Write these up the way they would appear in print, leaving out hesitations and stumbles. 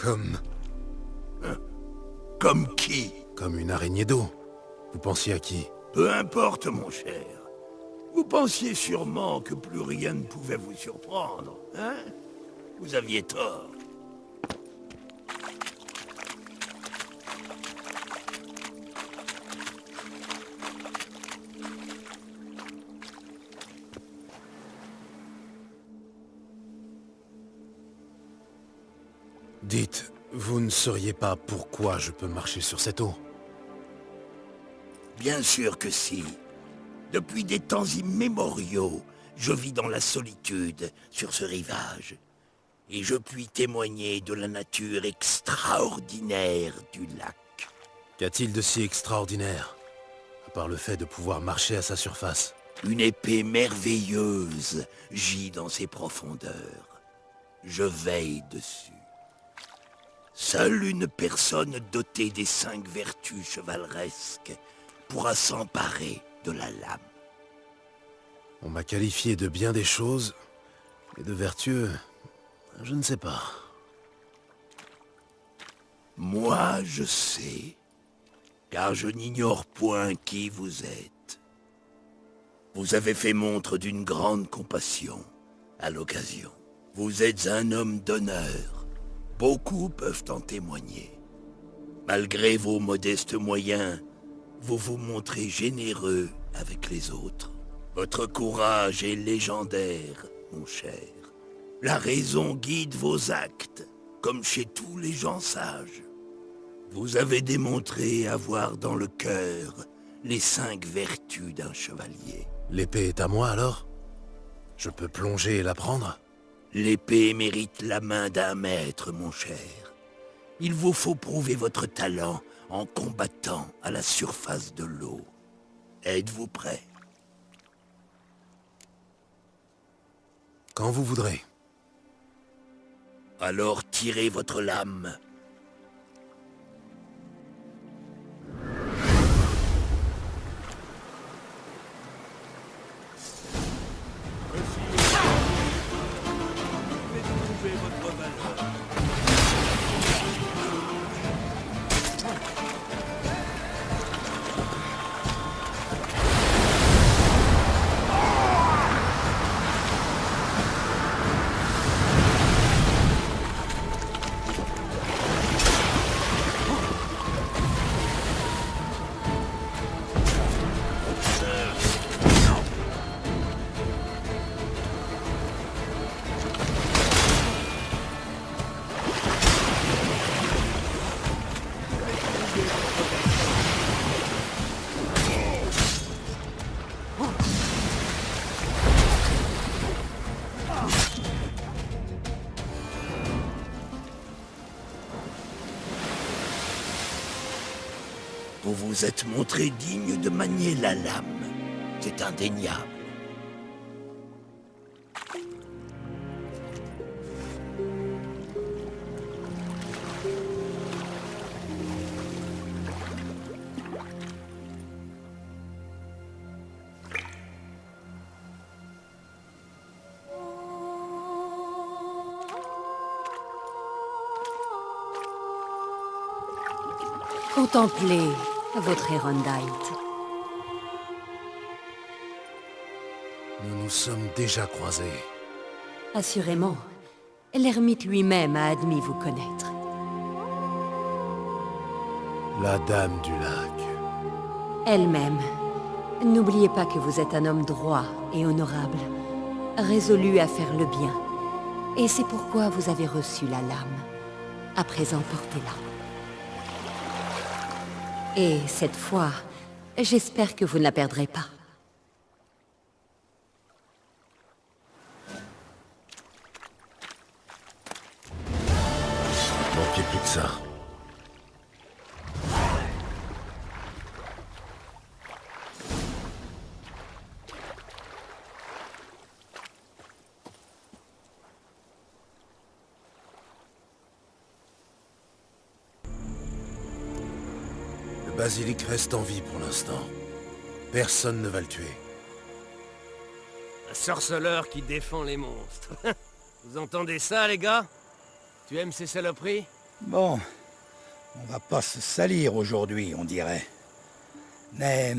Comme... Comme qui? comme une araignée d'eau. Vous pensiez à qui? Peu importe, mon cher. Vous pensiez sûrement que plus rien ne pouvait vous surprendre, hein? Vous aviez tort. Dites, vous ne sauriez pas pourquoi je peux marcher sur cette eau? Bien sûr que si. Depuis des temps immémoriaux, je vis dans la solitude sur ce rivage. Et je puis témoigner de la nature extraordinaire du lac. Qu'a-t-il de si extraordinaire, à part le fait de pouvoir marcher à sa surface? Une épée merveilleuse gît dans ses profondeurs. Je veille dessus. Seule une personne dotée des 5 vertus chevaleresques pourra s'emparer de la lame. On m'a qualifié de bien des choses, mais de vertueux, je ne sais pas. Moi, je sais, car je n'ignore point qui vous êtes. Vous avez fait montre d'une grande compassion à l'occasion. Vous êtes un homme d'honneur. Beaucoup peuvent en témoigner. Malgré vos modestes moyens, vous vous montrez généreux avec les autres. Votre courage est légendaire, mon cher. La raison guide vos actes, comme chez tous les gens sages. Vous avez démontré avoir dans le cœur les 5 vertus d'un chevalier. L'épée est à moi alors? Je peux plonger et la prendre? L'épée mérite la main d'un maître, mon cher. Il vous faut prouver votre talent en combattant à la surface de l'eau. Êtes-vous prêt? Quand vous voudrez. Alors tirez votre lame. Vous vous êtes montré digne de manier la lame. C'est indéniable. Contemplez votre Erendite. Nous nous sommes déjà croisés. Assurément, l'ermite lui-même a admis vous connaître. La dame du lac. Elle-même. N'oubliez pas que vous êtes un homme droit et honorable, résolu à faire le bien. Et c'est pourquoi vous avez reçu la lame. À présent, portez-la. Et cette fois, j'espère que vous ne la perdrez pas. Il manquait plus que ça. Le basilic reste en vie pour l'instant. Personne ne va le tuer. Un sorceleur qui défend les monstres. Vous entendez ça, les gars? Tu aimes ces saloperies? Bon, on va pas se salir aujourd'hui, on dirait. Mais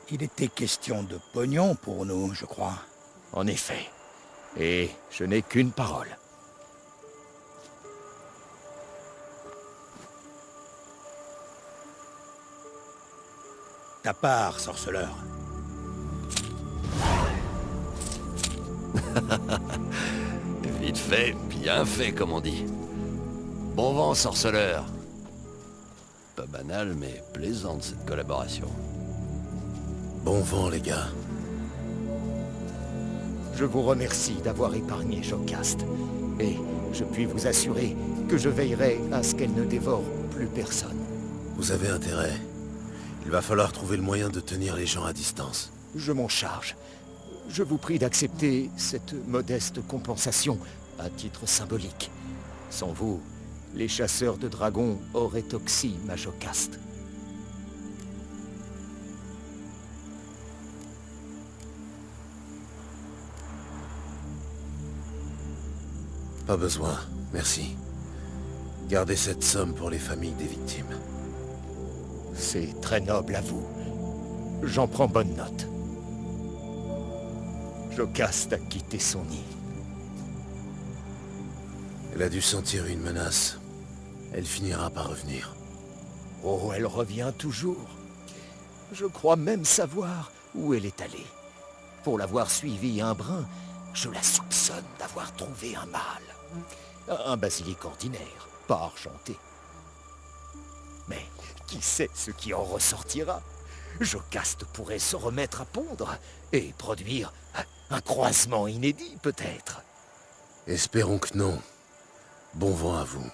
il était question de pognon pour nous, je crois. En effet. Et je n'ai qu'une parole. Ta part, sorceleur. Vite fait, bien fait, comme on dit. Bon vent, sorceleur. Pas banal, mais plaisante, cette collaboration. Bon vent, les gars. Je vous remercie d'avoir épargné Jocaste. Et je puis vous assurer que je veillerai à ce qu'elle ne dévore plus personne. Vous avez intérêt. Il va falloir trouver le moyen de tenir les gens à distance. Je m'en charge. Je vous prie d'accepter cette modeste compensation à titre symbolique. Sans vous, les chasseurs de dragons auraient oxy ma Jocaste. Pas besoin, merci. Gardez cette somme pour les familles des victimes. C'est très noble à vous. J'en prends bonne note. Jocaste a quitté son nid. Elle a dû sentir une menace. Elle finira par revenir. Oh, elle revient toujours. Je crois même savoir où elle est allée. Pour l'avoir suivie un brin, je la soupçonne d'avoir trouvé un mâle. Un basilic ordinaire, pas argenté. Mais qui sait ce qui en ressortira? Jocaste pourrait se remettre à pondre et produire un croisement inédit, peut-être. Espérons que non. Bon vent à vous.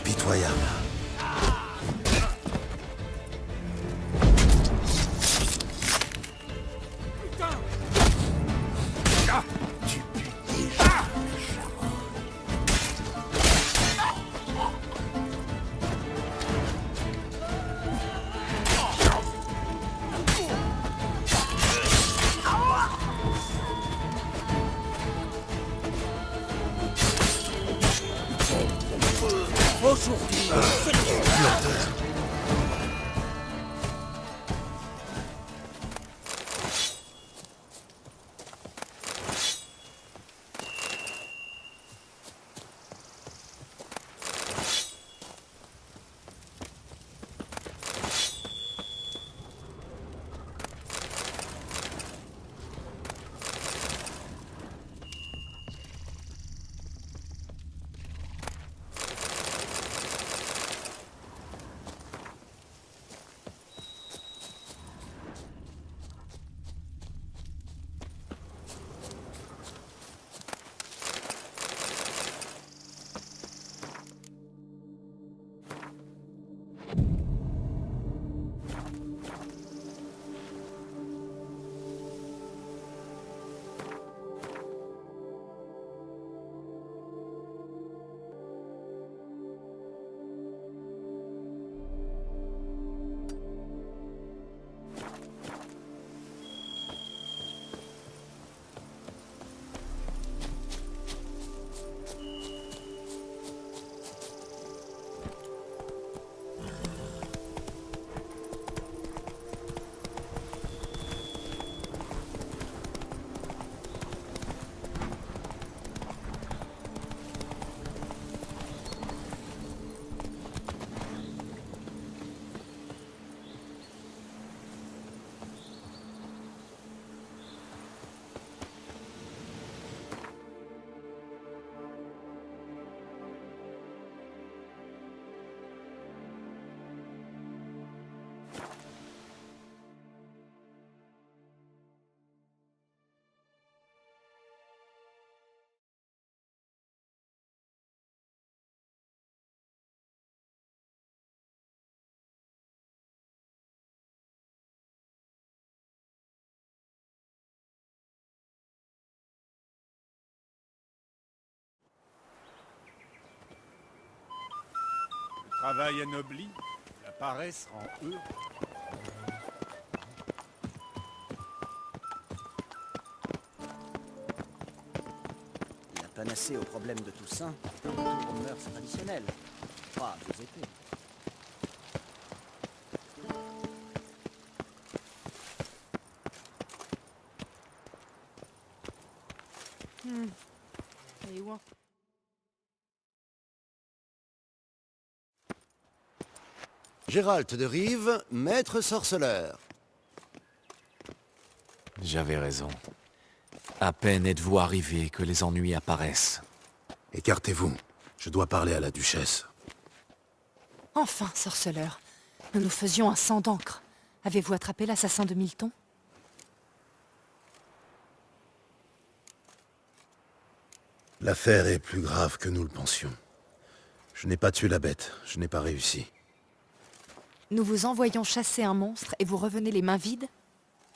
Pitoyable. travail anoblit, la paresse rend heureux. La panacée au problème de Toussaint est un retour aux mœurs traditionnelles. Pas à vos épées. Elle est où, hein? Gérald de Rive, maître sorceleur. J'avais raison. À peine êtes-vous arrivé que les ennuis apparaissent. Écartez-vous. Je dois parler à la duchesse. Enfin, sorceleur. Nous nous faisions un sang d'encre. Avez-vous attrapé l'assassin de Milton? L'affaire est plus grave que nous le pensions. Je n'ai pas tué la bête, je n'ai pas réussi. Nous vous envoyons chasser un monstre et vous revenez les mains vides?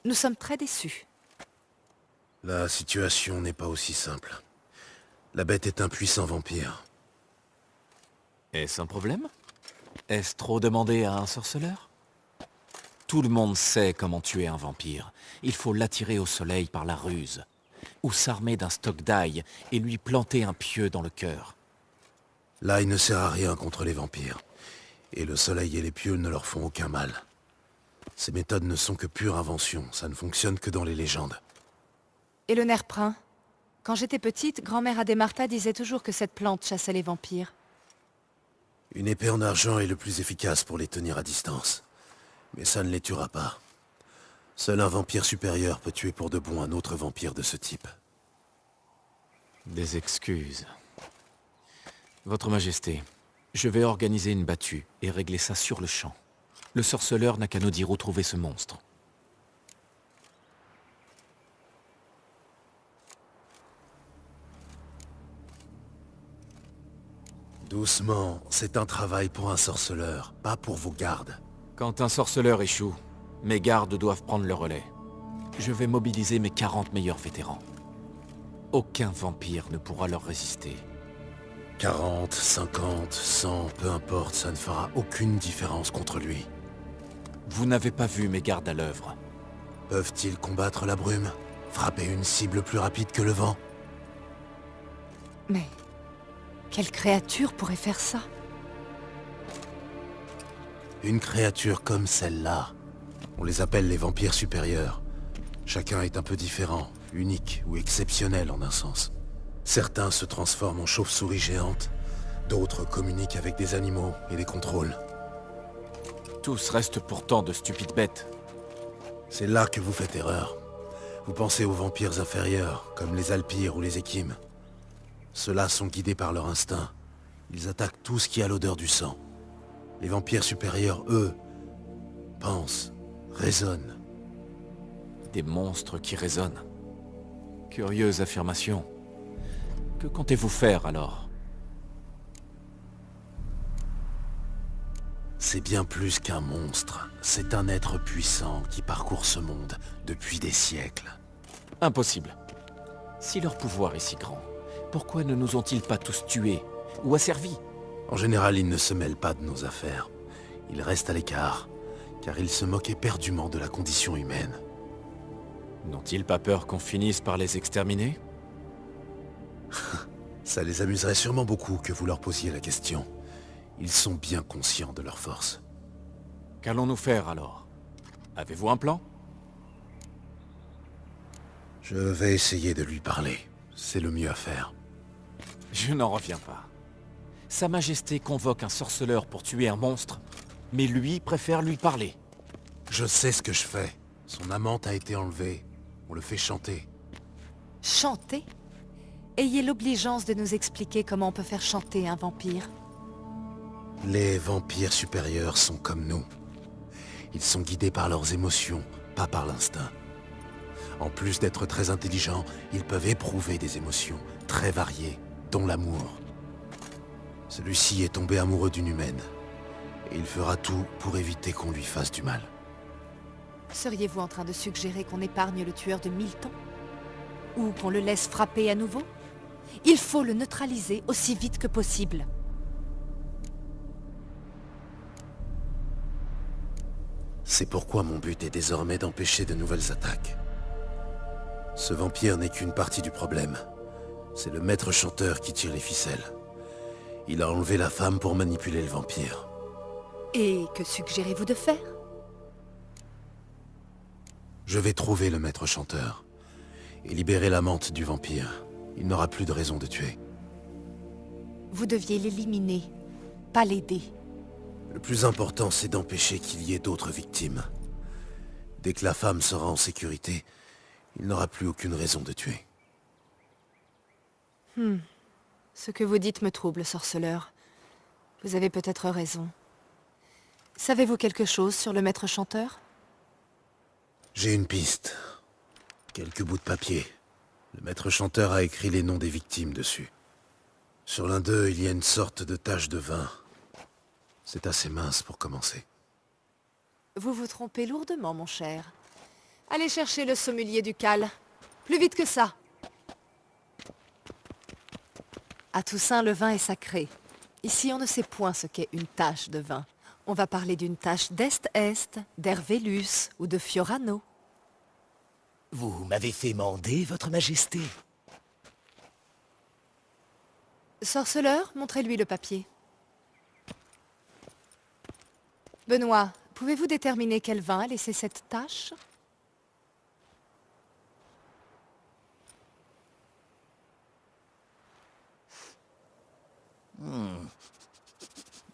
Nous sommes très déçus. La situation n'est pas aussi simple. La bête est un puissant vampire. Est-ce un problème? Est-ce trop demandé à un sorceleur? Tout le monde sait comment tuer un vampire. Il faut l'attirer au soleil par la ruse. Ou s'armer d'un stock d'ail et lui planter un pieu dans le cœur. L'ail ne sert à rien contre les vampires. Et le soleil et les pieux ne leur font aucun mal. Ces méthodes ne sont que pure invention, ça ne fonctionne que dans les légendes. Et le nerf prin? Quand j'étais petite, grand-mère Adémarta disait toujours que cette plante chassait les vampires. Une épée en argent est le plus efficace pour les tenir à distance. Mais ça ne les tuera pas. Seul un vampire supérieur peut tuer pour de bon un autre vampire de ce type. Des excuses. Votre Majesté, je vais organiser une battue et régler ça sur le champ. Le sorceleur n'a qu'à nous dire où trouver ce monstre. Doucement, c'est un travail pour un sorceleur, pas pour vos gardes. Quand un sorceleur échoue, mes gardes doivent prendre le relais. Je vais mobiliser mes 40 meilleurs vétérans. Aucun vampire ne pourra leur résister. 40, 50, 100, peu importe, ça ne fera aucune différence contre lui. Vous n'avez pas vu mes gardes à l'œuvre. Peuvent-ils combattre la brume? Frapper une cible plus rapide que le vent? Mais quelle créature pourrait faire ça? Une créature comme celle-là. On les appelle les vampires supérieurs. Chacun est un peu différent, unique ou exceptionnel en un sens. Certains se transforment en chauves-souris géantes, d'autres communiquent avec des animaux et les contrôlent. Tous restent pourtant de stupides bêtes. C'est là que vous faites erreur. Vous pensez aux vampires inférieurs, comme les alpires ou les échimes. Ceux-là sont guidés par leur instinct. Ils attaquent tout ce qui a l'odeur du sang. Les vampires supérieurs, eux, pensent, raisonnent. Des monstres qui raisonnent. Curieuse affirmation. Que comptez-vous faire alors? C'est bien plus qu'un monstre. C'est un être puissant qui parcourt ce monde depuis des siècles. Impossible. Si leur pouvoir est si grand, pourquoi ne nous ont-ils pas tous tués ou asservis? En général, ils ne se mêlent pas de nos affaires. Ils restent à l'écart, car ils se moquent éperdument de la condition humaine. N'ont-ils pas peur qu'on finisse par les exterminer? Ça les amuserait sûrement beaucoup que vous leur posiez la question. Ils sont bien conscients de leur force. Qu'allons-nous faire alors? Avez-vous un plan? Je vais essayer de lui parler. C'est le mieux à faire. Je n'en reviens pas. Sa Majesté convoque un sorceleur pour tuer un monstre, mais lui préfère lui parler. Je sais ce que je fais. Son amante a été enlevée. On le fait chanter. Chanter? Ayez l'obligeance de nous expliquer comment on peut faire chanter un vampire. Les vampires supérieurs sont comme nous. Ils sont guidés par leurs émotions, pas par l'instinct. En plus d'être très intelligents, ils peuvent éprouver des émotions très variées, dont l'amour. Celui-ci est tombé amoureux d'une humaine, et il fera tout pour éviter qu'on lui fasse du mal. Seriez-vous en train de suggérer qu'on épargne le tueur de Milton? Ou qu'on le laisse frapper à nouveau? Il faut le neutraliser aussi vite que possible. C'est pourquoi mon but est désormais d'empêcher de nouvelles attaques. Ce vampire n'est qu'une partie du problème. C'est le maître chanteur qui tire les ficelles. Il a enlevé la femme pour manipuler le vampire. Et que suggérez-vous de faire? Je vais trouver le maître chanteur et libérer l'amante du vampire. Il n'aura plus de raison de tuer. Vous deviez l'éliminer, pas l'aider. Le plus important, c'est d'empêcher qu'il y ait d'autres victimes. Dès que la femme sera en sécurité, il n'aura plus aucune raison de tuer. Ce que vous dites me trouble, sorceleur. Vous avez peut-être raison. Savez-vous quelque chose sur le maître chanteur? J'ai une piste. Quelques bouts de papier. Le maître chanteur a écrit les noms des victimes dessus. Sur l'un d'eux, il y a une sorte de tache de vin. C'est assez mince pour commencer. Vous vous trompez lourdement, mon cher. Allez chercher le sommelier du Cal. Plus vite que ça. À Toussaint, le vin est sacré. Ici, on ne sait point ce qu'est une tache de vin. On va parler d'une tache d'Est-Est, d'Hervélus ou de Fiorano. Vous m'avez fait mander, votre majesté. Sorceleur, montrez-lui le papier. Benoît, pouvez-vous déterminer quel vin a laissé cette tache?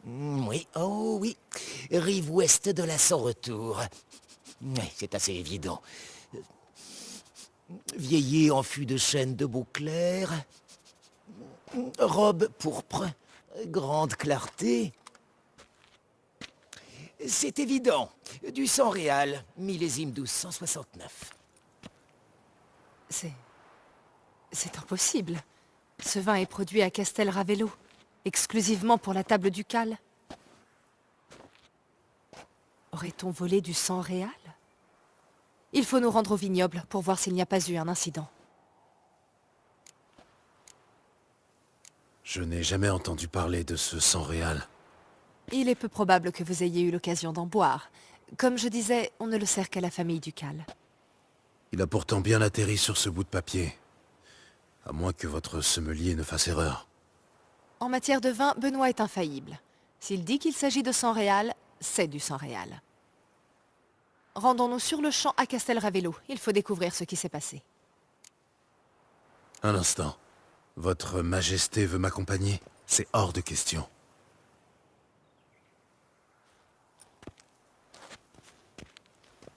Oui, oh oui. Rive ouest de la Sans-Retour. Oui, c'est assez évident. Vieilli en fût de chêne de Beauclerc. Robe pourpre. Grande clarté. C'est évident. Du sang réal, millésime 1269. C'est impossible. Ce vin est produit à Castel Ravello, exclusivement pour la table ducale. Aurait-on volé du sang réal? Il faut nous rendre au vignoble pour voir s'il n'y a pas eu un incident. Je n'ai jamais entendu parler de ce sang réal. Il est peu probable que vous ayez eu l'occasion d'en boire. Comme je disais, on ne le sert qu'à la famille ducale. Il a pourtant bien atterri sur ce bout de papier. À moins que votre sommelier ne fasse erreur. En matière de vin, Benoît est infaillible. S'il dit qu'il s'agit de sang réal, c'est du sang réal. Rendons-nous sur le champ à Castel Ravello. Il faut découvrir ce qui s'est passé. Un instant. Votre majesté veut m'accompagner? C'est hors de question.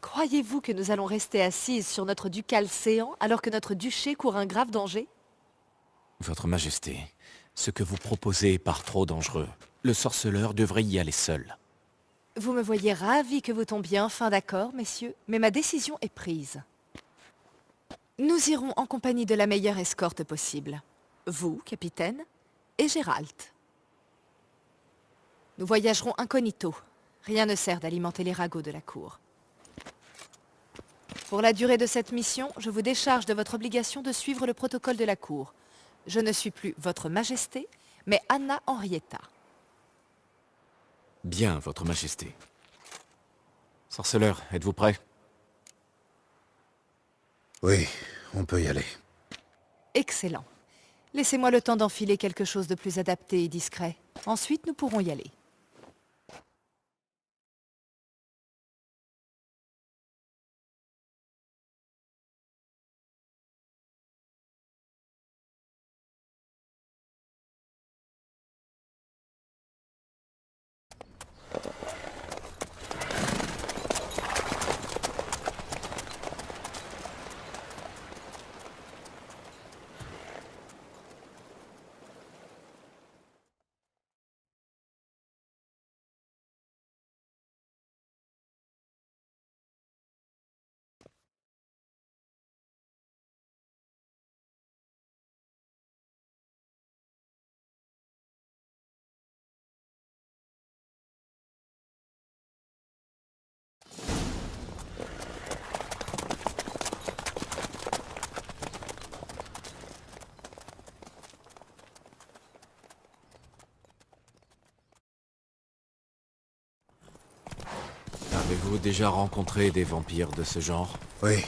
Croyez-vous que nous allons rester assises sur notre ducal séant alors que notre duché court un grave danger? Votre Majesté, ce que vous proposez est par trop dangereux. Le sorceleur devrait y aller seul. Vous me voyez ravi que vous tombiez enfin d'accord, messieurs, mais ma décision est prise. Nous irons en compagnie de la meilleure escorte possible. Vous, capitaine, et Gérald. Nous voyagerons incognito. Rien ne sert d'alimenter les ragots de la cour. Pour la durée de cette mission, je vous décharge de votre obligation de suivre le protocole de la cour. Je ne suis plus votre majesté, mais Anna Henrietta. Bien, votre Majesté. Sorceleur, êtes-vous prêt? Oui, on peut y aller. Excellent. Laissez-moi le temps d'enfiler quelque chose de plus adapté et discret. Ensuite, nous pourrons y aller. Avez-vous déjà rencontré des vampires de ce genre? Oui,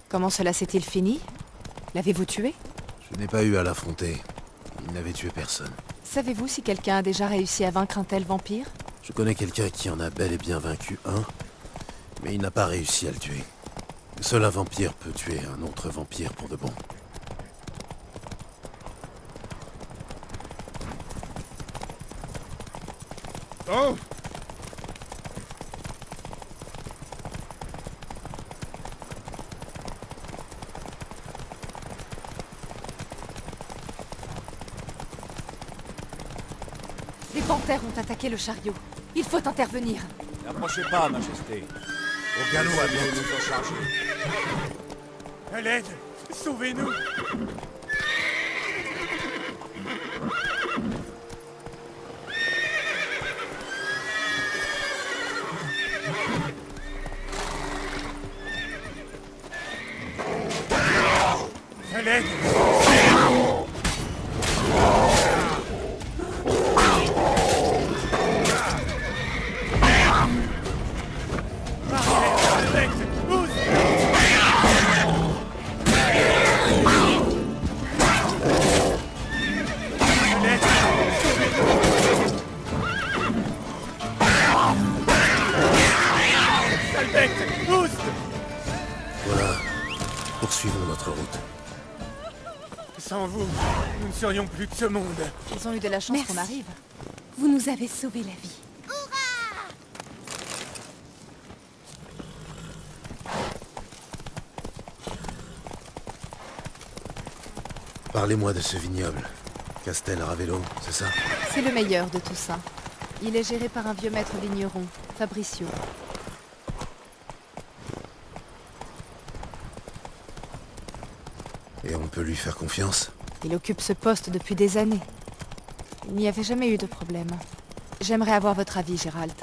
Comment cela s'est-il fini? L'avez-vous tué? je n'ai pas eu à l'affronter. Il n'avait tué personne. Savez-vous si quelqu'un a déjà réussi à vaincre un tel vampire? Je connais quelqu'un qui en a bel et bien vaincu un, mais il n'a pas réussi à le tuer. Seul un vampire peut tuer un autre vampire pour de bon. Oh! Des panthères ont attaqué le chariot. Il faut intervenir. N'approchez pas, Majesté. Au galop, Nous Hamlet. nous en charger. À l'aide! Sauvez-nous! À l'aide! Voilà, poursuivons notre route. Sans vous, nous ne serions plus de ce monde. Ils ont eu de la chance Merci. qu'on arrive. Vous nous avez sauvé la vie. Parlez-moi de ce vignoble. Castel Ravello, c'est ça? C'est le meilleur de tout ça. Il est géré par un vieux maître vigneron, Fabricio. Et on peut lui faire confiance? Il occupe ce poste depuis des années. Il n'y avait jamais eu de problème. J'aimerais avoir votre avis, Gérald.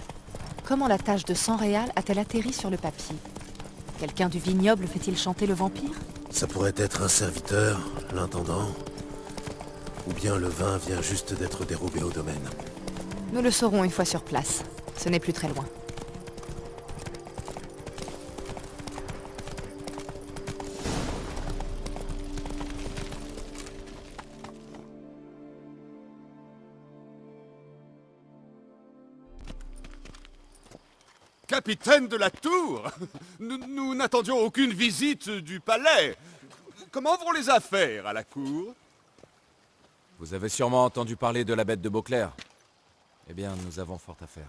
Comment la tache de sang réal a-t-elle atterri sur le papier? Quelqu'un du vignoble fait-il chanter le vampire? Ça pourrait être un serviteur, l'intendant, ou bien le vin vient juste d'être dérobé au domaine. Nous le saurons une fois sur place. Ce n'est plus très loin. Capitaine de la tour! Nous n'attendions aucune visite du palais. Comment vont les affaires à la cour? Vous avez sûrement entendu parler de la bête de Beauclair. Eh bien, nous avons fort à faire.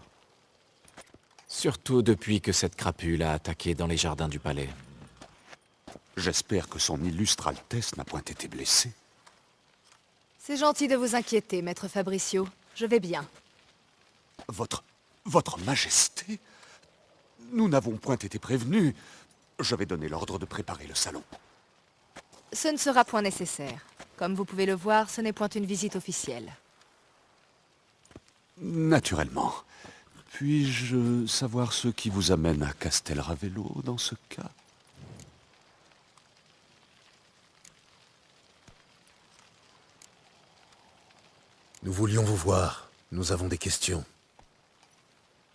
Surtout depuis que cette crapule a attaqué dans les jardins du palais. J'espère que son illustre Altesse n'a point été blessée. C'est gentil de vous inquiéter, maître Fabricio. Je vais bien. Votre Majesté? Nous n'avons point été prévenus. Je vais donner l'ordre de préparer le salon. Ce ne sera point nécessaire. Comme vous pouvez le voir, ce n'est point une visite officielle. Naturellement. Puis-je savoir ce qui vous amène à Castel Ravello dans ce cas? Nous voulions vous voir. Nous avons des questions.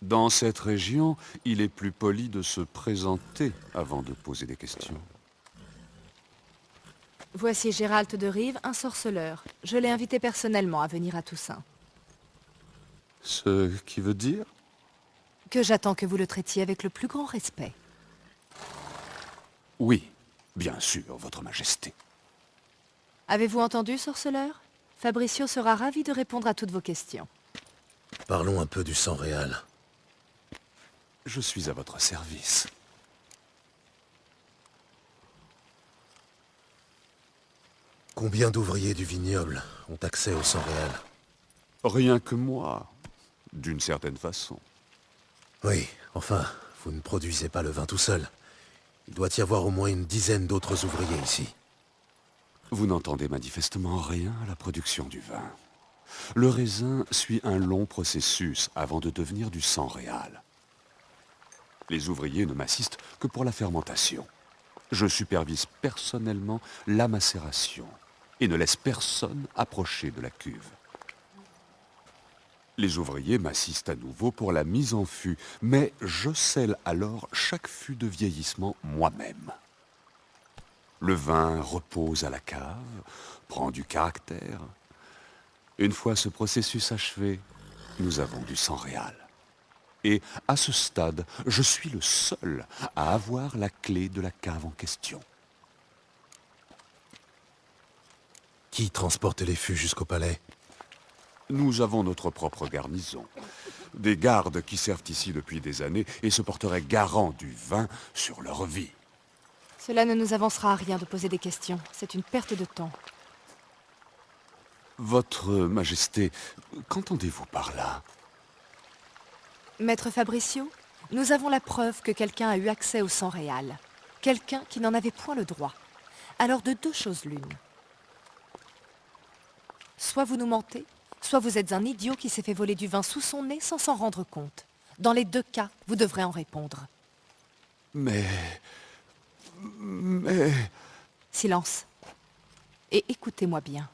Dans cette région, il est plus poli de se présenter avant de poser des questions. Voici Gérald de Rive, un sorceleur. Je l'ai invité personnellement à venir à Toussaint. Ce qui veut dire? Que j'attends que vous le traitiez avec le plus grand respect. Oui, bien sûr, Votre Majesté. Avez-vous entendu, sorceleur? Fabricio sera ravi de répondre à toutes vos questions. Parlons un peu du sang réal. Je suis à votre service. Combien d'ouvriers du vignoble ont accès au sang réal? Rien que moi, d'une certaine façon. Oui, enfin, vous ne produisez pas le vin tout seul. Il doit y avoir au moins une dizaine d'autres ouvriers ici. Vous n'entendez manifestement rien à la production du vin. Le raisin suit un long processus avant de devenir du sang réal. Les ouvriers ne m'assistent que pour la fermentation. Je supervise personnellement la macération et ne laisse personne approcher de la cuve. Les ouvriers m'assistent à nouveau pour la mise en fût, mais je scelle alors chaque fût de vieillissement moi-même. Le vin repose à la cave, prend du caractère. Une fois ce processus achevé, nous avons du sang réal. Et à ce stade, je suis le seul à avoir la clé de la cave en question. Qui transporte les fûts jusqu'au palais? Nous avons notre propre garnison. Des gardes qui servent ici depuis des années et se porteraient garants du vin sur leur vie. Cela ne nous avancera à rien de poser des questions. C'est une perte de temps. Votre Majesté, qu'entendez-vous par là? Maître Fabricio, nous avons la preuve que quelqu'un a eu accès au sang réal. Quelqu'un qui n'en avait point le droit. Alors de deux choses l'une. Soit vous nous mentez, soit vous êtes un idiot qui s'est fait voler du vin sous son nez sans s'en rendre compte. Dans les deux cas, vous devrez en répondre. Mais... Silence. Et écoutez-moi bien.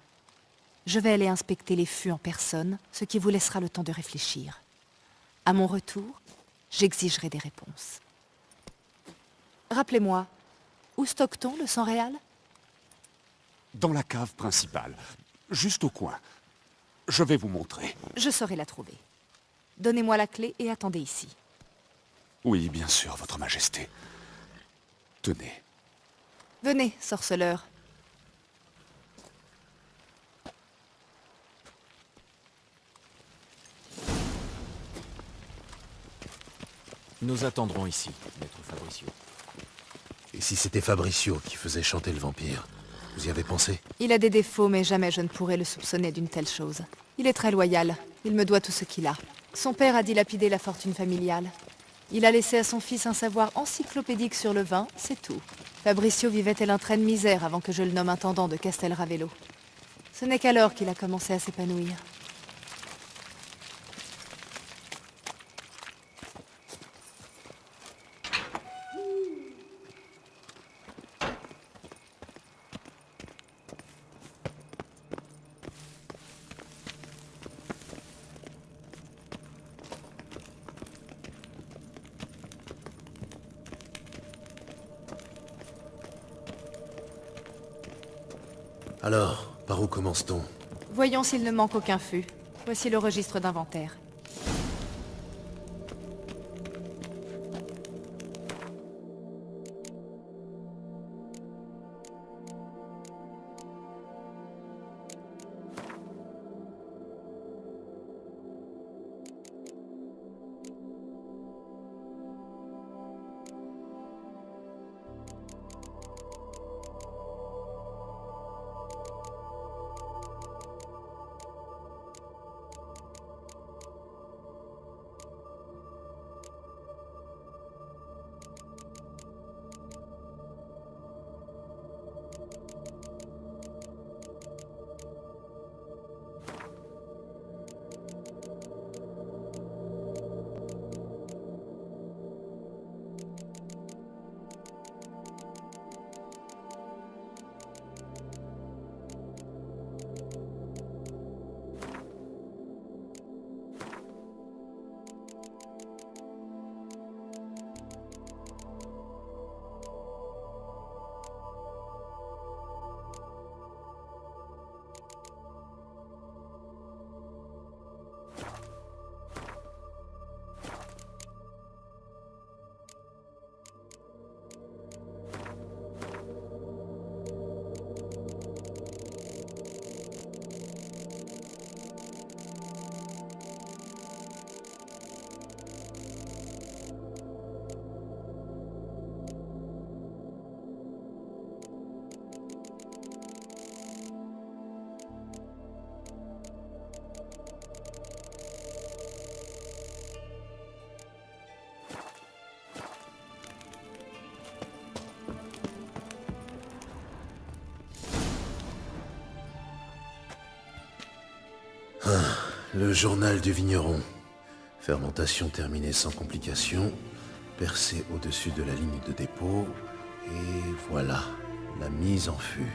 Je vais aller inspecter les fûts en personne, ce qui vous laissera le temps de réfléchir. À mon retour, j'exigerai des réponses. Rappelez-moi, où stocke-t-on le sang réal? Dans la cave principale, juste au coin. Je vais vous montrer. Je saurai la trouver. Donnez-moi la clé et attendez ici. Oui, bien sûr, Votre Majesté. Tenez. Venez, sorceleur. Nous attendrons ici, maître Fabricio. Et si c'était Fabricio qui faisait chanter le vampire? Vous y avez pensé? Il a des défauts, mais jamais je ne pourrais le soupçonner d'une telle chose. Il est très loyal. Il me doit tout ce qu'il a. Son père a dilapidé la fortune familiale. Il a laissé à son fils un savoir encyclopédique sur le vin, c'est tout. Fabricio vivait tel un train de misère avant que je le nomme intendant de Castel Ravelo. Ce n'est qu'alors qu'il a commencé à s'épanouir. Alors, par où commence-t-on? Voyons s'il ne manque aucun fût. Voici le registre d'inventaire. Le journal du vigneron. Fermentation terminée sans complications. Percée au-dessus de la ligne de dépôt. Et voilà, la mise en fût.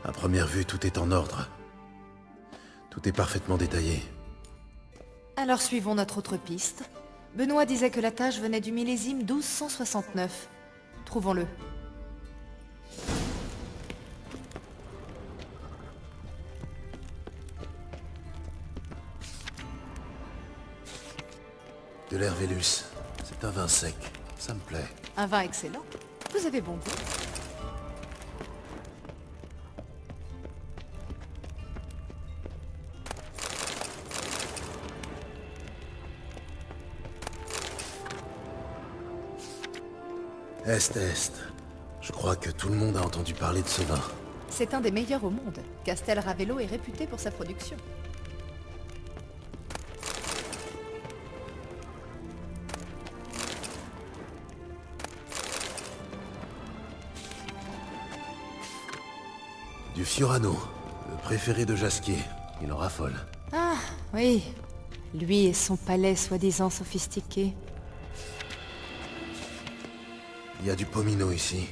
À première vue, tout est en ordre. Tout est parfaitement détaillé. Alors suivons notre autre piste. Benoît disait que la tâche venait du millésime 1269. Trouvons-le. De l'Hervellus. C'est un vin sec. Ça me plaît. Un vin excellent. Vous avez bon goût. Est. Je crois que tout le monde a entendu parler de ce vin. C'est un des meilleurs au monde. Castel Ravello est réputé pour sa production. Du Fiorano, le préféré de Jasquier. Il en raffole. Ah, oui. Lui et son palais soi-disant sophistiqué. Il y a du Pomino ici.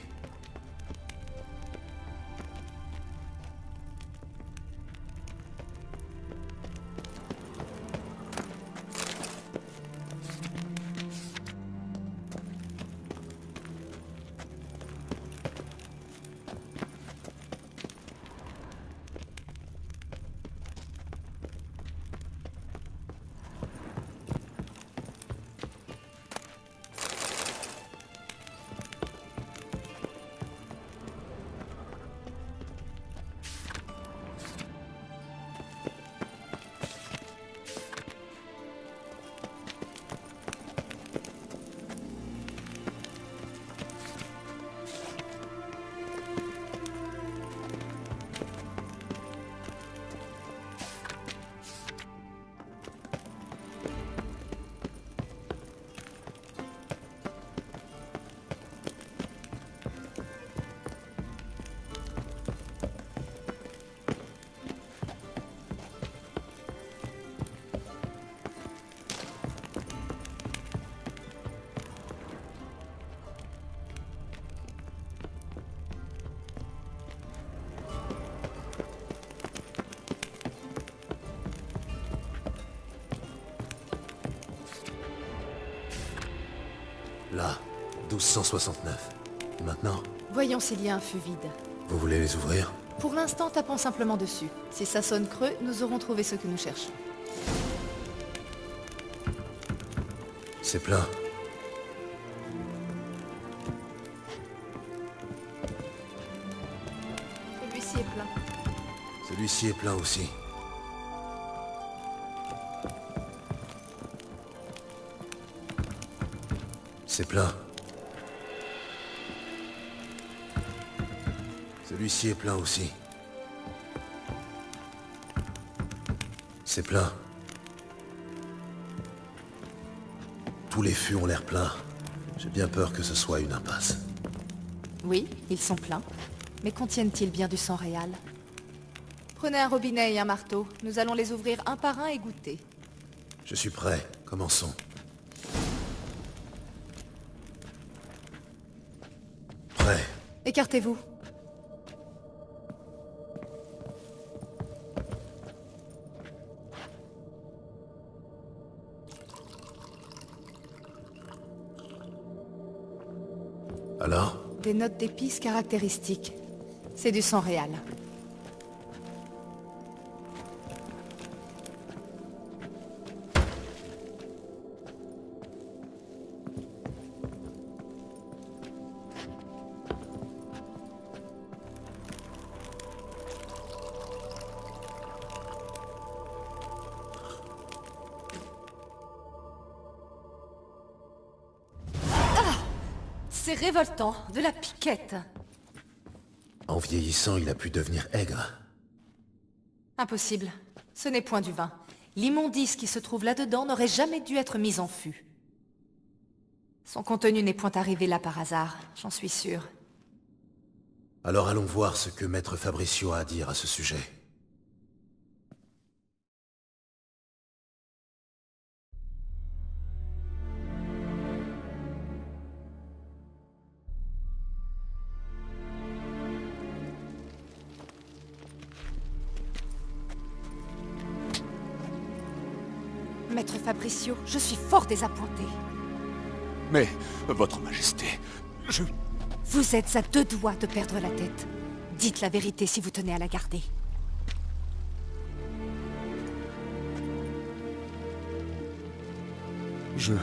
Là, 1269. Et maintenant, Voyons s'il y a un fût vide. vous voulez les ouvrir? Pour l'instant, tapons simplement dessus. Si ça sonne creux, nous aurons trouvé ce que nous cherchons. C'est plein. Celui-ci est plein. Celui-ci est plein aussi. C'est plein. Celui-ci est plein aussi. C'est plein. Tous les fûts ont l'air pleins. J'ai bien peur que ce soit une impasse. Oui, ils sont pleins. Mais contiennent-ils bien du sang réal? Prenez un robinet et un marteau. Nous allons les ouvrir un par un et goûter. Je suis prêt. Commençons. Prêt. Écartez-vous. Alors? Des notes d'épices caractéristiques. C'est du sang réal. C'est révoltant, de la piquette. En vieillissant, il a pu devenir aigre. Impossible. Ce n'est point du vin. L'immondice qui se trouve là-dedans n'aurait jamais dû être mise en fût. Son contenu n'est point arrivé là par hasard, j'en suis sûr. Alors allons voir ce que Maître Fabricio a à dire à ce sujet. Maître Fabricio, je suis fort désappointée. Mais, votre majesté, je... Vous êtes à 2 doigts de perdre la tête. Dites la vérité si vous tenez à la garder. Je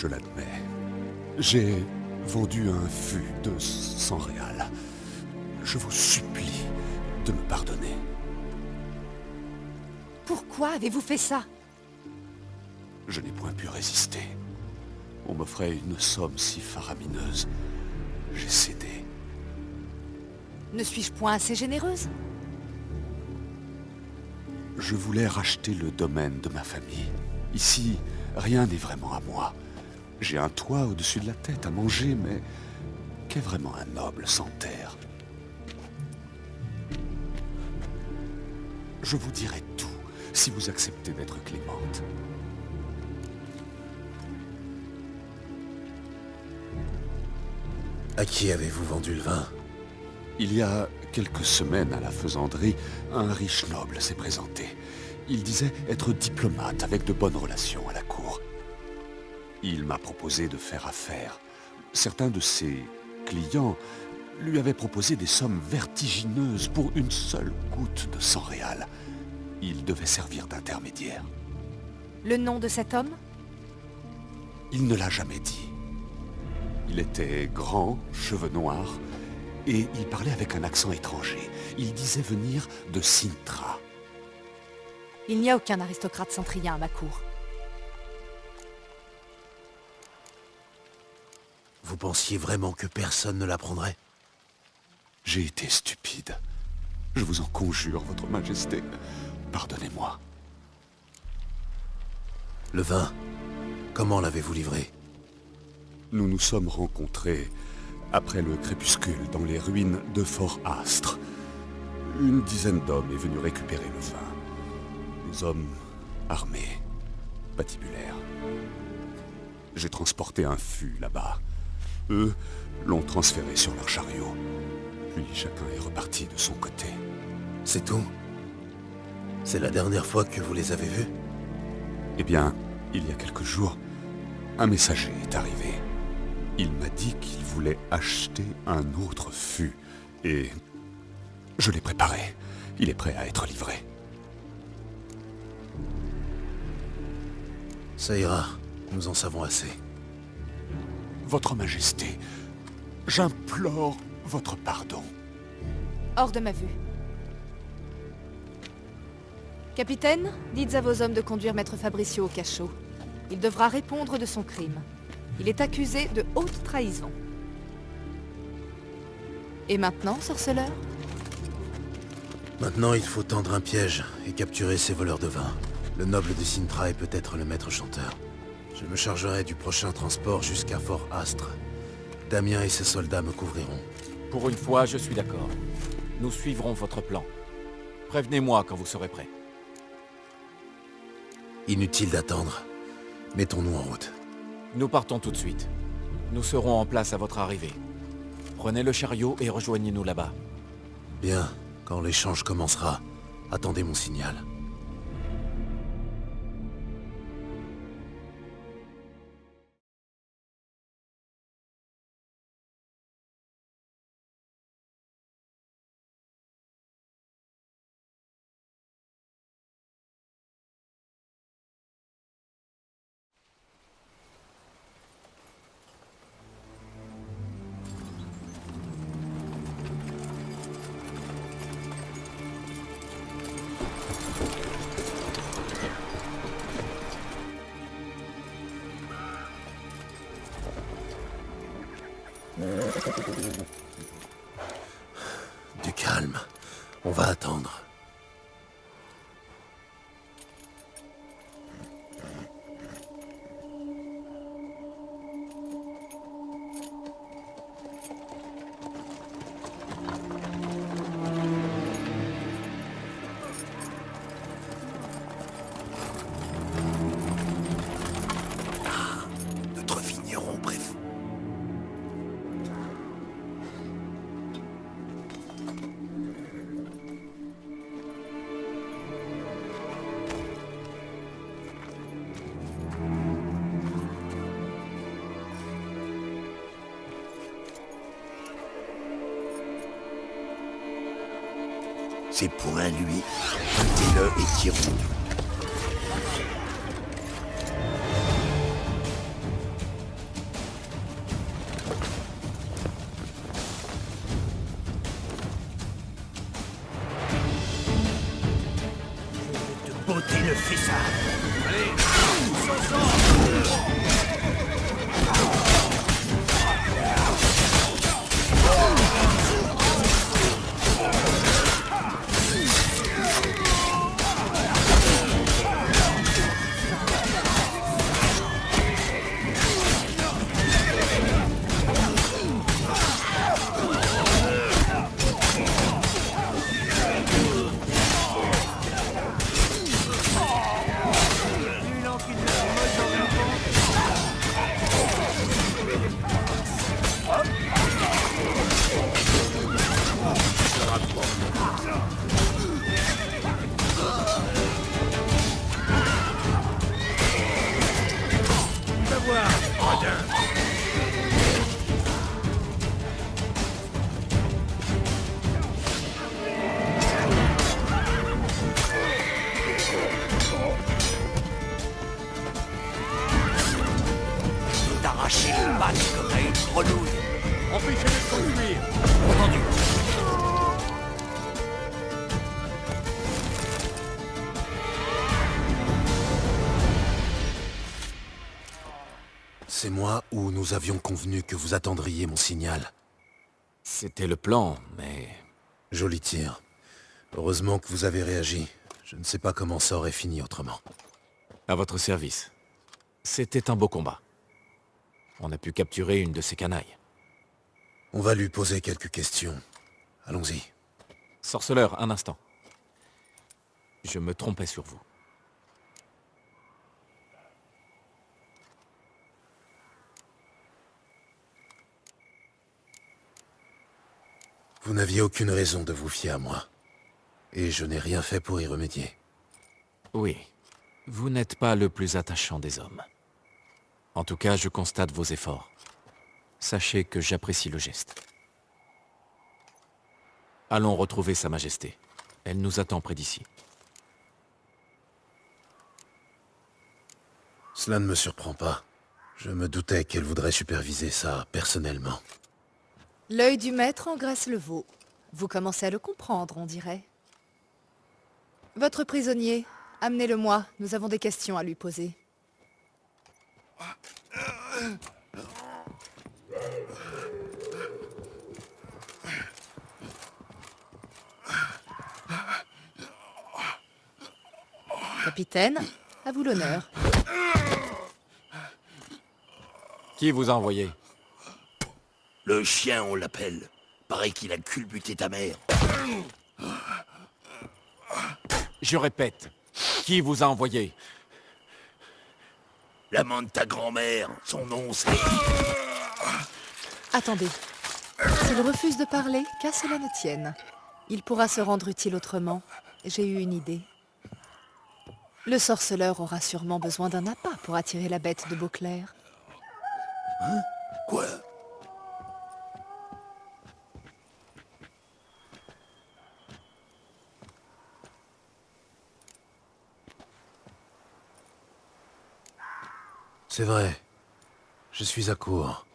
l'admets. J'ai vendu un fût de 100 réals. Je vous supplie de me pardonner. Pourquoi avez-vous fait ça? Je n'ai point pu résister. On m'offrait une somme si faramineuse. J'ai cédé. Ne suis-je point assez généreuse? Je voulais racheter le domaine de ma famille. Ici, rien n'est vraiment à moi. J'ai un toit au-dessus de la tête, à manger, mais qu'est vraiment un noble sans terre? Je vous dirai tout si vous acceptez d'être clémente. À qui avez-vous vendu le vin? Il y a quelques semaines à la faisanderie, un riche noble s'est présenté. Il disait être diplomate avec de bonnes relations à la cour. Il m'a proposé de faire affaire. Certains de ses clients lui avaient proposé des sommes vertigineuses pour une seule goutte de 100 réals. Il devait servir d'intermédiaire. Le nom de cet homme? Il ne l'a jamais dit. Il était grand, cheveux noirs, et il parlait avec un accent étranger. Il disait venir de Cintra. Il n'y a aucun aristocrate centrien à ma cour. Vous pensiez vraiment que personne ne l'apprendrait? J'ai été stupide. Je vous en conjure, votre majesté. Pardonnez-moi. Le vin, comment l'avez-vous livré? Nous nous sommes rencontrés après le crépuscule dans les ruines de Fort Astre. Une dizaine d'hommes est venu récupérer le vin. Des hommes armés, patibulaires. J'ai transporté un fût là-bas. Eux l'ont transféré sur leur chariot. Puis chacun est reparti de son côté. C'est tout? C'est la dernière fois que vous les avez vus? Eh bien, il y a quelques jours, un messager est arrivé. Il m'a dit qu'il voulait acheter un autre fût. Et je l'ai préparé. Il est prêt à être livré. Ça ira, nous en savons assez. Votre Majesté, j'implore votre pardon. Hors de ma vue. Capitaine, dites à vos hommes de conduire Maître Fabricio au cachot. Il devra répondre de son crime. Il est accusé de haute trahison. Et maintenant, sorceleur? Maintenant, il faut tendre un piège et capturer ces voleurs de vin. Le noble de Cintra est peut-être le maître chanteur. Je me chargerai du prochain transport jusqu'à Fort Astre. Damien et ses soldats me couvriront. Pour une fois, je suis d'accord. Nous suivrons votre plan. Prévenez-moi quand vous serez prêt. Inutile d'attendre. Mettons-nous en route. Nous partons tout de suite. Nous serons en place à votre arrivée. Prenez le chariot et rejoignez-nous là-bas. Bien, quand l'échange commencera, attendez mon signal. Du calme. On va attendre. Notre vigneron préféré. C'est pour un lui. Mettez-le et tirons. De beauté le fessard. Allez, tous ensemble. D'arracher le masque comme à une grenouille. Empêchez-les de s'enfuir. Entendu. C'est moi ou nous avions convenu que vous attendriez mon signal? C'était le plan, mais... Joli tir. Heureusement que vous avez réagi. Je ne sais pas comment ça aurait fini autrement. À votre service. C'était un beau combat. On a pu capturer une de ces canailles. On va lui poser quelques questions. Allons-y. Sorceleur, un instant. Je me trompais sur vous. Vous n'aviez aucune raison de vous fier à moi. Et je n'ai rien fait pour y remédier. Oui. Vous n'êtes pas le plus attachant des hommes. En tout cas, je constate vos efforts. Sachez que j'apprécie le geste. Allons retrouver Sa Majesté. Elle nous attend près d'ici. Cela ne me surprend pas. Je me doutais qu'elle voudrait superviser ça personnellement. L'œil du maître engraisse le veau. Vous commencez à le comprendre, on dirait. Votre prisonnier, amenez-le-moi. Nous avons des questions à lui poser. Capitaine, à vous l'honneur. Qui vous a envoyé? Le chien, on l'appelle. Paraît qu'il a culbuté ta mère. Je répète, qui vous a envoyé? L'amant de ta grand-mère. Son nom, c'est... Attendez. S'il refuse de parler, qu'à cela ne tienne. Il pourra se rendre utile autrement. J'ai eu une idée. Le sorceleur aura sûrement besoin d'un appât pour attirer la bête de Beauclair. Hein? Quoi? C'est vrai. Je suis à court.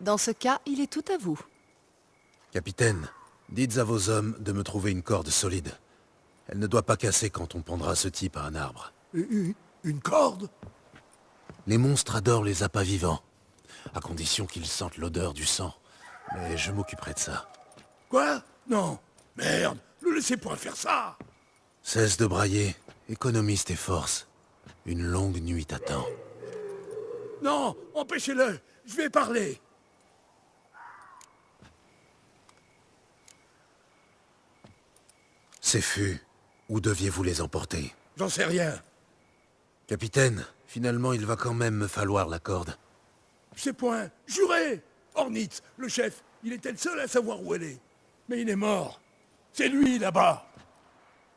Dans ce cas, il est tout à vous. Capitaine, dites à vos hommes de me trouver une corde solide. Elle ne doit pas casser quand on pendra ce type à un arbre. Une corde? Les monstres adorent les appâts vivants, à condition qu'ils sentent l'odeur du sang. Mais je m'occuperai de ça. Quoi? Non. Merde, ne laissez pas faire ça. Cesse de brailler, économise tes forces. Une longue nuit t'attend. Non, empêchez-le. Je vais parler. Ces fûts, où deviez-vous les emporter? J'en sais rien. Capitaine, finalement il va quand même me falloir la corde. C'est point. Juré. Ornitz, le chef, il était le seul à savoir où elle est. Mais il est mort. C'est lui, là-bas.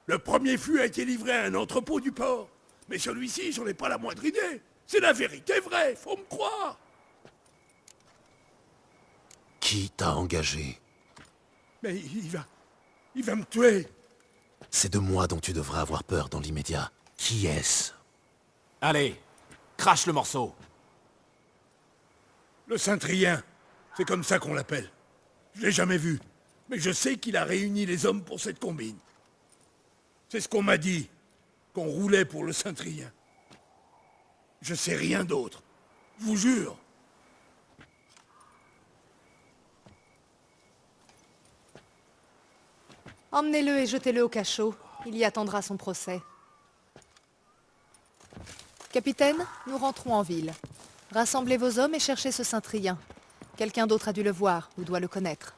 Le premier fût a été livré à un entrepôt du port. Mais celui-ci, j'en ai pas la moindre idée. C'est la vérité vraie, faut me croire. Qui t'a engagé? Mais il va... Il va me tuer. C'est de moi dont tu devrais avoir peur dans l'immédiat. Qui est-ce? Allez, crache le morceau. Le Cintrien. C'est comme ça qu'on l'appelle. Je l'ai jamais vu. Mais je sais qu'il a réuni les hommes pour cette combine. C'est ce qu'on m'a dit. Qu'on roulait pour le Cintrien. Je sais rien d'autre. Je vous jure. Emmenez-le et jetez-le au cachot. Il y attendra son procès. Capitaine, nous rentrons en ville. Rassemblez vos hommes et cherchez ce Cintrien. Quelqu'un d'autre a dû le voir ou doit le connaître.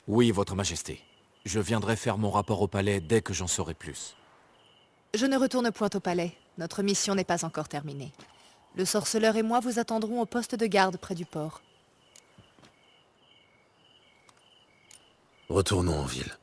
Oui, Votre Majesté. Je viendrai faire mon rapport au palais dès que j'en saurai plus. Je ne retourne point au palais. Notre mission n'est pas encore terminée. Le sorceleur et moi vous attendrons au poste de garde près du port. Retournons en ville.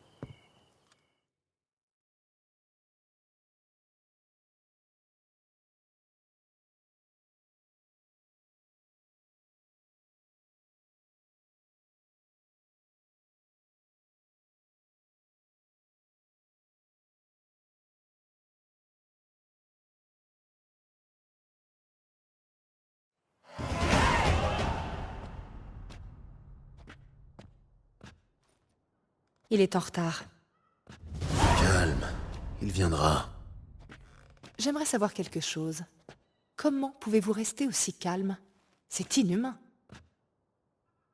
Il est en retard. Calme, il viendra. J'aimerais savoir quelque chose. Comment pouvez-vous rester aussi calme? C'est inhumain.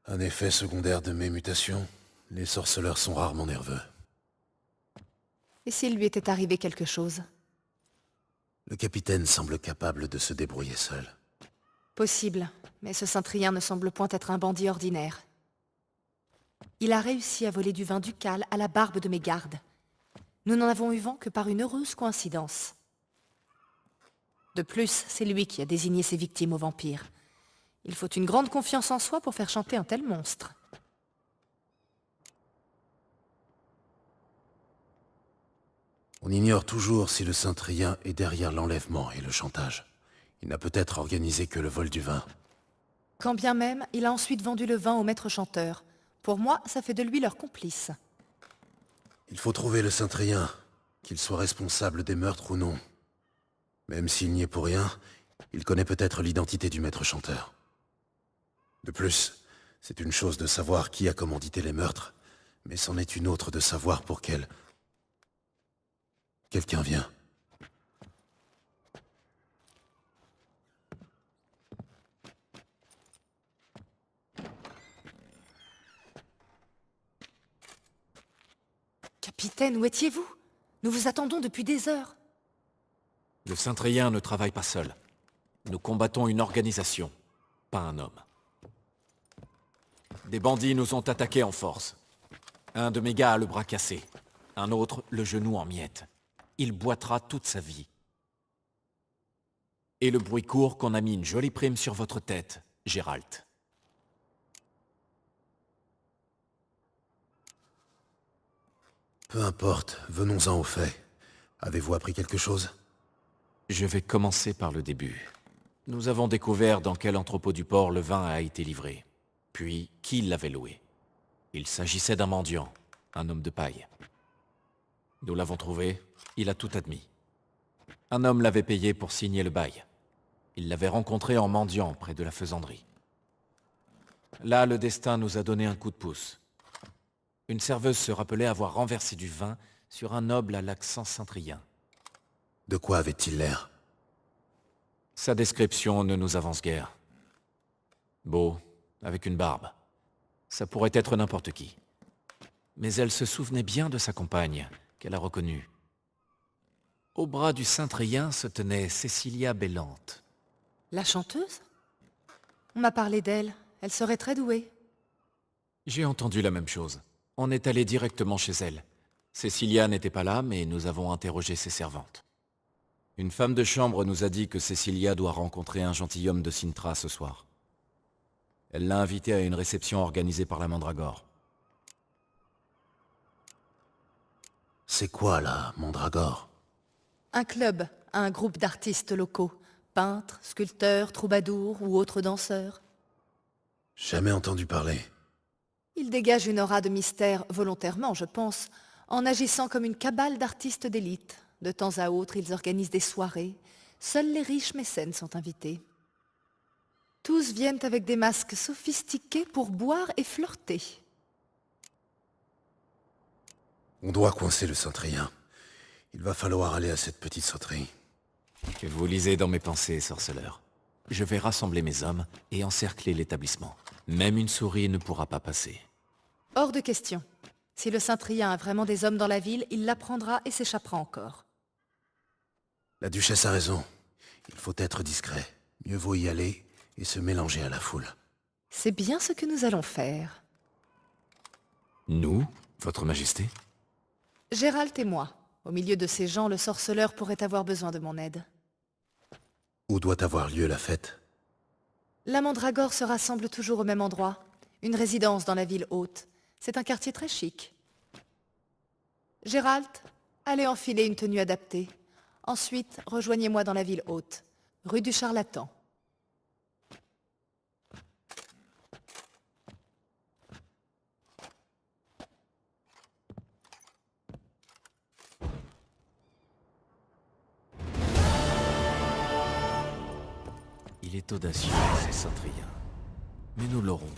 Un effet secondaire de mes mutations, les sorceleurs sont rarement nerveux. Et s'il lui était arrivé quelque chose? Le capitaine semble capable de se débrouiller seul. Possible, mais ce Cintrien ne semble point être un bandit ordinaire. Il a réussi à voler du vin ducal à la barbe de mes gardes. Nous n'en avons eu vent que par une heureuse coïncidence. De plus, c'est lui qui a désigné ses victimes aux vampires. Il faut une grande confiance en soi pour faire chanter un tel monstre. On ignore toujours si le Cintrien est derrière l'enlèvement et le chantage. Il n'a peut-être organisé que le vol du vin. Quand bien même, il a ensuite vendu le vin au maître chanteur. Pour moi, ça fait de lui leur complice. Il faut trouver le Cintrien, qu'il soit responsable des meurtres ou non. Même s'il n'y est pour rien, il connaît peut-être l'identité du maître chanteur. De plus, c'est une chose de savoir qui a commandité les meurtres, mais c'en est une autre de savoir pour quel... quelqu'un vient. Capitaine, où étiez-vous? Nous vous attendons depuis des heures. Le Cintrien ne travaille pas seul. Nous combattons une organisation, pas un homme. Des bandits nous ont attaqués en force. Un de mes gars a le bras cassé, un autre le genou en miettes. Il boitera toute sa vie. Et le bruit court qu'on a mis une jolie prime sur votre tête, Gérald. Peu importe, venons-en aux faits. Avez-vous appris quelque chose? Je vais commencer par le début. Nous avons découvert dans quel entrepôt du port le vin a été livré, puis qui l'avait loué. Il s'agissait d'un mendiant, un homme de paille. Nous l'avons trouvé, il a tout admis. Un homme l'avait payé pour signer le bail. Il l'avait rencontré en mendiant près de la faisanderie. Là, le destin nous a donné un coup de pouce. Une serveuse se rappelait avoir renversé du vin sur un noble à l'accent cintrien. De quoi avait-il l'air? Sa description ne nous avance guère. Beau, avec une barbe. Ça pourrait être n'importe qui. Mais elle se souvenait bien de sa compagne, qu'elle a reconnue. Au bras du cintrien se tenait Cecilia Bellante. La chanteuse? On m'a parlé d'elle. Elle serait très douée. J'ai entendu la même chose. On est allé directement chez elle. Cecilia n'était pas là, mais nous avons interrogé ses servantes. Une femme de chambre nous a dit que Cecilia doit rencontrer un gentilhomme de Cintra ce soir. Elle l'a invité à une réception organisée par la Mandragore. C'est quoi, la Mandragore? Un club, un groupe d'artistes locaux. Peintres, sculpteurs, troubadours ou autres danseurs. Jamais entendu parler. Ils dégagent une aura de mystère volontairement, je pense, en agissant comme une cabale d'artistes d'élite. De temps à autre, ils organisent des soirées. Seuls les riches mécènes sont invités. Tous viennent avec des masques sophistiqués pour boire et flirter. On doit coincer le Centrien. Il va falloir aller à cette petite sauterie. Que vous lisez dans mes pensées, sorceleur. Je vais rassembler mes hommes et encercler l'établissement. Même une souris ne pourra pas passer. Hors de question. Si le Saint-Trien a vraiment des hommes dans la ville, il l'apprendra et s'échappera encore. La duchesse a raison. Il faut être discret. Mieux vaut y aller et se mélanger à la foule. C'est bien ce que nous allons faire. Nous, votre majesté? Gérald et moi. Au milieu de ces gens, le sorceleur pourrait avoir besoin de mon aide. Où doit avoir lieu la fête? La Mandragore se rassemble toujours au même endroit. Une résidence dans la ville haute. C'est un quartier très chic. Gérald, allez enfiler une tenue adaptée. Ensuite, rejoignez-moi dans la ville haute, rue du Charlatan. Il est audacieux, ce Saint-Trien. Mais nous l'aurons.